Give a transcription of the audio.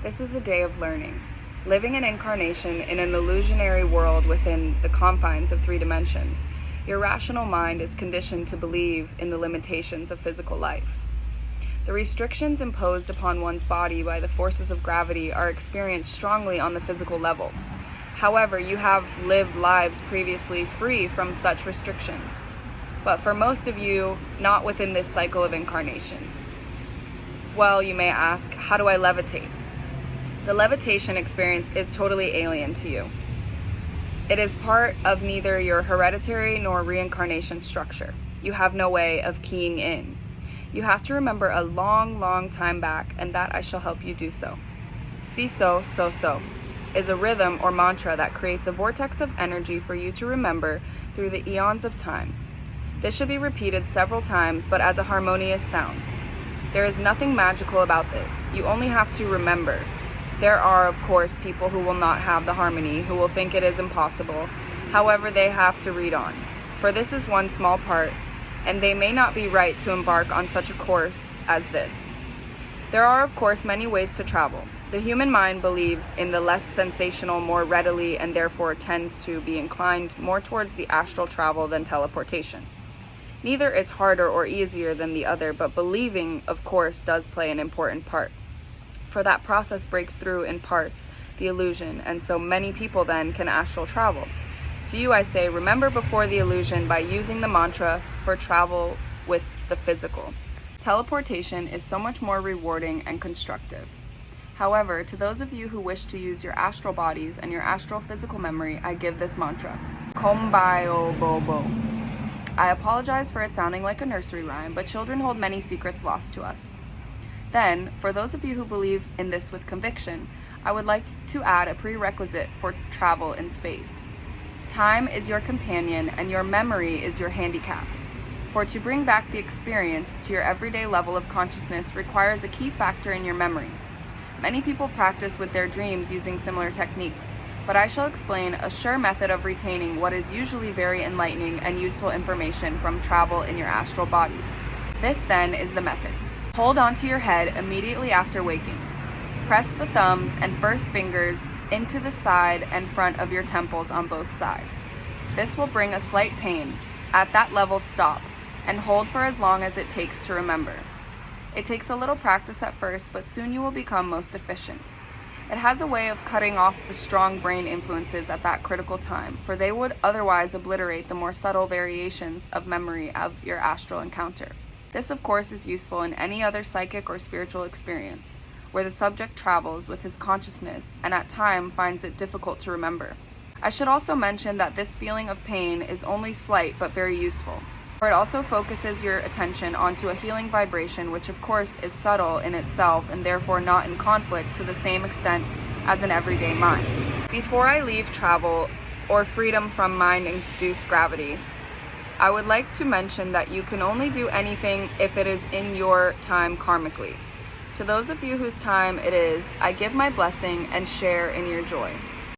This is a day of learning. Living an incarnation in an illusionary world within the confines of 3 dimensions, your rational mind is conditioned to believe in the limitations of physical life. The restrictions imposed upon one's body by the forces of gravity are experienced strongly on the physical level. However, you have lived lives previously free from such restrictions. But for most of you, not within this cycle of incarnations. Well, you may ask, how do I levitate? The levitation experience is totally alien to you. It is part of neither your hereditary nor reincarnation structure. You have no way of keying in. You have to remember a long time back, and that I shall help you do so. Si so, so so is a rhythm or mantra that creates a vortex of energy for you to remember through the eons of time. This should be repeated several times, but as a harmonious sound. There is nothing magical about this. You only have to remember. There are, of course, people who will not have the harmony, who will think it is impossible. However, they have to read on. For this is one small part, and they may not be right to embark on such a course as this. There are, of course, many ways to travel. The human mind believes in the less sensational more readily and therefore tends to be inclined more towards the astral travel than teleportation. Neither is harder or easier than the other, but believing, of course, does play an important part. For that process breaks through in parts the illusion, and so many people then can astral travel. To you I say, remember before the illusion by using the mantra for travel with the physical. Teleportation is so much more rewarding and constructive. However, to those of you who wish to use your astral bodies and your astral physical memory, I give this mantra. Kombayo bobo. I apologize for it sounding like a nursery rhyme, but children hold many secrets lost to us. Then, for those of you who believe in this with conviction, I would like to add a prerequisite for travel in space. Time is your companion and your memory is your handicap. For to bring back the experience to your everyday level of consciousness requires a key factor in your memory. Many people practice with their dreams using similar techniques, but I shall explain a sure method of retaining what is usually very enlightening and useful information from travel in your astral bodies. This then is the method. Hold onto your head immediately after waking. Press the thumbs and first fingers into the side and front of your temples on both sides. This will bring a slight pain. At that level, stop and hold for as long as it takes to remember. It takes a little practice at first, but soon you will become most efficient. It has a way of cutting off the strong brain influences at that critical time, for they would otherwise obliterate the more subtle variations of memory of your astral encounter. This, of course, is useful in any other psychic or spiritual experience, where the subject travels with his consciousness and at time finds it difficult to remember. I should also mention that this feeling of pain is only slight but very useful, for it also focuses your attention onto a healing vibration which of course is subtle in itself and therefore not in conflict to the same extent as an everyday mind. Before I leave travel or freedom from mind-induced gravity, I would like to mention that you can only do anything if it is in your time karmically. To those of you whose time it is, I give my blessing and share in your joy.